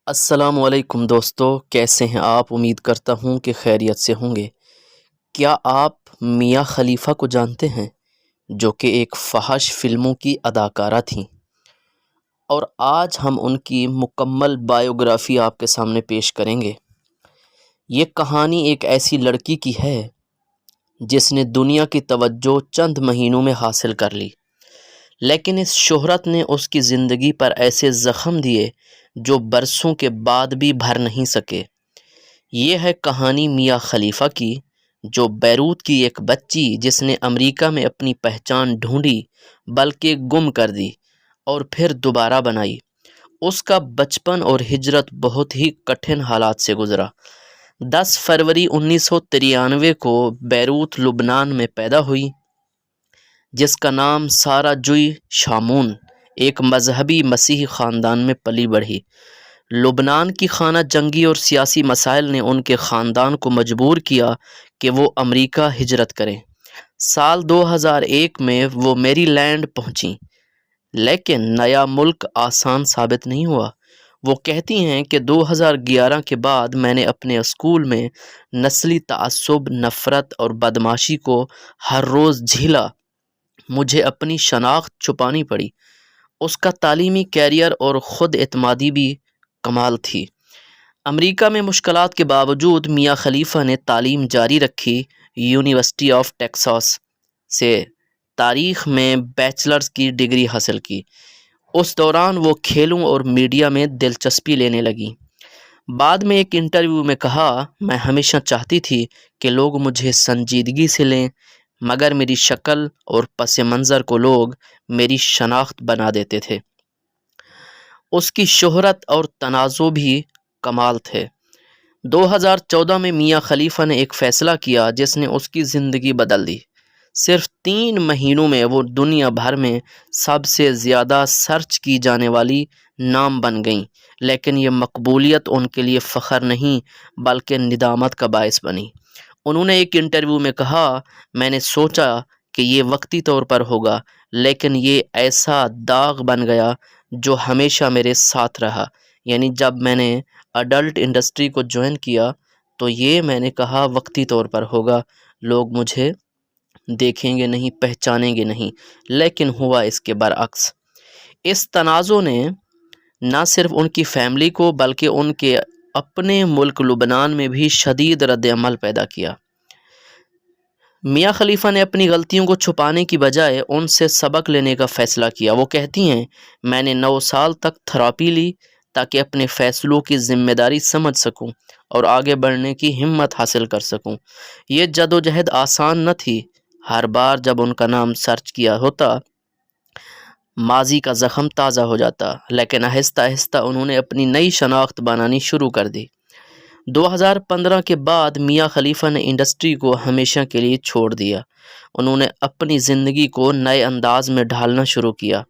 السلام علیکم دوستو، کیسے ہیں آپ؟ امید کرتا ہوں کہ خیریت سے ہوں گے۔ کیا آپ میاں خلیفہ کو جانتے ہیں، جو کہ ایک فحش فلموں کی اداکارہ تھیں؟ اور آج ہم ان کی مکمل بائیوگرافی آپ کے سامنے پیش کریں گے۔ یہ کہانی ایک ایسی لڑکی کی ہے جس نے دنیا کی توجہ چند مہینوں میں حاصل کر لی، لیکن اس شہرت نے اس کی زندگی پر ایسے زخم دیے جو برسوں کے بعد بھی بھر نہیں سکے۔ یہ ہے کہانی میاں خلیفہ کی، جو بیروت کی ایک بچی جس نے امریکہ میں اپنی پہچان ڈھونڈی بلکہ گم کر دی اور پھر دوبارہ بنائی۔ اس کا بچپن اور ہجرت بہت ہی کٹھن حالات سے گزرا۔ 10 فروری 1993 کو بیروت لبنان میں پیدا ہوئی، جس کا نام سارہ جوئی شامون، ایک مذہبی مسیحی خاندان میں پلی بڑھی۔ لبنان کی خانہ جنگی اور سیاسی مسائل نے ان کے خاندان کو مجبور کیا کہ وہ امریکہ ہجرت کریں۔ سال 2001 میں وہ میری لینڈ پہنچیں، لیکن نیا ملک آسان ثابت نہیں ہوا۔ وہ کہتی ہیں کہ 2011 کے بعد میں نے اپنے اسکول میں نسلی تعصب، نفرت اور بدمعاشی کو ہر روز جھیلا۔ مجھے اپنی شناخت چھپانی پڑی۔ اس کا تعلیمی کیریئر اور خود اعتمادی بھی کمال تھی۔ امریکہ میں مشکلات کے باوجود میاں خلیفہ نے تعلیم جاری رکھی۔ یونیورسٹی آف ٹیکساس سے تاریخ میں بیچلرز کی ڈگری حاصل کی۔ اس دوران وہ کھیلوں اور میڈیا میں دلچسپی لینے لگی۔ بعد میں ایک انٹرویو میں کہا، میں ہمیشہ چاہتی تھی کہ لوگ مجھے سنجیدگی سے لیں، مگر میری شکل اور پس منظر کو لوگ میری شناخت بنا دیتے تھے۔ اس کی شہرت اور تنازع بھی کمال تھے۔ 2014 میں میاں خلیفہ نے ایک فیصلہ کیا جس نے اس کی زندگی بدل دی۔ صرف 3 مہینوں میں وہ دنیا بھر میں سب سے زیادہ سرچ کی جانے والی نام بن گئیں، لیکن یہ مقبولیت ان کے لیے فخر نہیں بلکہ ندامت کا باعث بنی۔ انہوں نے ایک انٹرویو میں کہا، میں نے سوچا کہ یہ وقتی طور پر ہوگا، لیکن یہ ایسا داغ بن گیا جو ہمیشہ میرے ساتھ رہا۔ یعنی جب میں نے اڈلٹ انڈسٹری کو جوائن کیا تو یہ میں نے کہا وقتی طور پر ہوگا، لوگ مجھے دیکھیں گے نہیں، پہچانیں گے نہیں، لیکن ہوا اس کے برعکس۔ اس تنازع نے نہ صرف ان کی فیملی کو بلکہ ان کے اپنے ملک لبنان میں بھی شدید رد عمل پیدا کیا۔ میاں خلیفہ نے اپنی غلطیوں کو چھپانے کی بجائے ان سے سبق لینے کا فیصلہ کیا۔ وہ کہتی ہیں، میں نے 9 سال تک تھراپی لی تاکہ اپنے فیصلوں کی ذمہ داری سمجھ سکوں اور آگے بڑھنے کی ہمت حاصل کر سکوں۔ یہ جدوجہد آسان نہ تھی۔ ہر بار جب ان کا نام سرچ کیا ہوتا، ماضی کا زخم تازہ ہو جاتا، لیکن آہستہ آہستہ انہوں نے اپنی نئی شناخت بنانی شروع کر دی۔ 2015 کے بعد میاں خلیفہ نے انڈسٹری کو ہمیشہ کے لیے چھوڑ دیا۔ انہوں نے اپنی زندگی کو نئے انداز میں ڈھالنا شروع کیا۔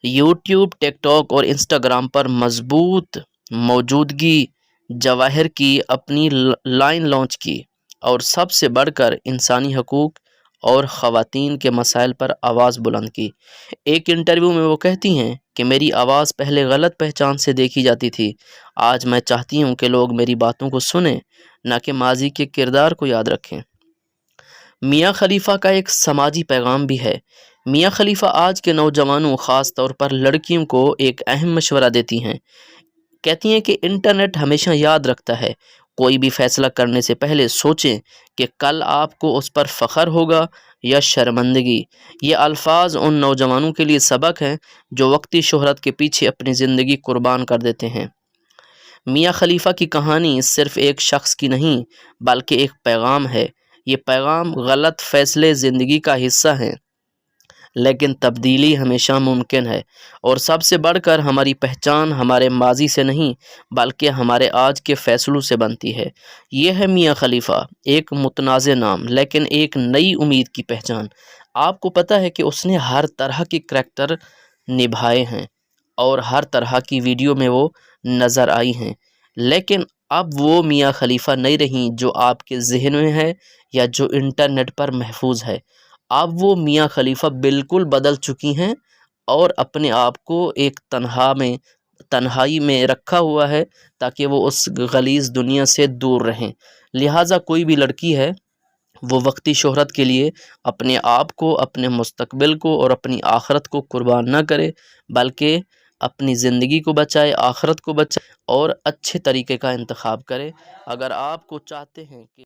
یوٹیوب، ٹک ٹاک اور انسٹاگرام پر مضبوط موجودگی ظاہر کی، اپنی لائن لانچ کی اور سب سے بڑھ کر انسانی حقوق اور خواتین کے مسائل پر آواز بلند کی۔ ایک انٹرویو میں وہ کہتی ہیں کہ میری آواز پہلے غلط پہچان سے دیکھی جاتی تھی، آج میں چاہتی ہوں کہ لوگ میری باتوں کو سنیں، نہ کہ ماضی کے کردار کو یاد رکھیں۔ میاں خلیفہ کا ایک سماجی پیغام بھی ہے۔ میاں خلیفہ آج کے نوجوانوں، خاص طور پر لڑکیوں کو ایک اہم مشورہ دیتی ہیں۔ کہتی ہیں کہ انٹرنیٹ ہمیشہ یاد رکھتا ہے، کوئی بھی فیصلہ کرنے سے پہلے سوچیں کہ کل آپ کو اس پر فخر ہوگا یا شرمندگی۔ یہ الفاظ ان نوجوانوں کے لیے سبق ہیں جو وقتی شہرت کے پیچھے اپنی زندگی قربان کر دیتے ہیں۔ میاں خلیفہ کی کہانی صرف ایک شخص کی نہیں بلکہ ایک پیغام ہے۔ یہ پیغام، غلط فیصلے زندگی کا حصہ ہیں، لیکن تبدیلی ہمیشہ ممکن ہے، اور سب سے بڑھ کر ہماری پہچان ہمارے ماضی سے نہیں بلکہ ہمارے آج کے فیصلوں سے بنتی ہے۔ یہ ہے میاں خلیفہ، ایک متنازع نام لیکن ایک نئی امید کی پہچان۔ آپ کو پتہ ہے کہ اس نے ہر طرح کے کریکٹر نبھائے ہیں اور ہر طرح کی ویڈیو میں وہ نظر آئی ہیں، لیکن اب وہ میاں خلیفہ نہیں رہیں جو آپ کے ذہن میں ہے یا جو انٹرنیٹ پر محفوظ ہے۔ اب وہ میاں خلیفہ بالکل بدل چکی ہیں اور اپنے آپ کو ایک تنہائی میں رکھا ہوا ہے تاکہ وہ اس غلیظ دنیا سے دور رہیں۔ لہٰذا کوئی بھی لڑکی ہے وہ وقتی شہرت کے لیے اپنے آپ کو، اپنے مستقبل کو اور اپنی آخرت کو قربان نہ کرے، بلکہ اپنی زندگی کو بچائے، آخرت کو بچائے اور اچھے طریقے کا انتخاب کرے۔ اگر آپ کو چاہتے ہیں کہ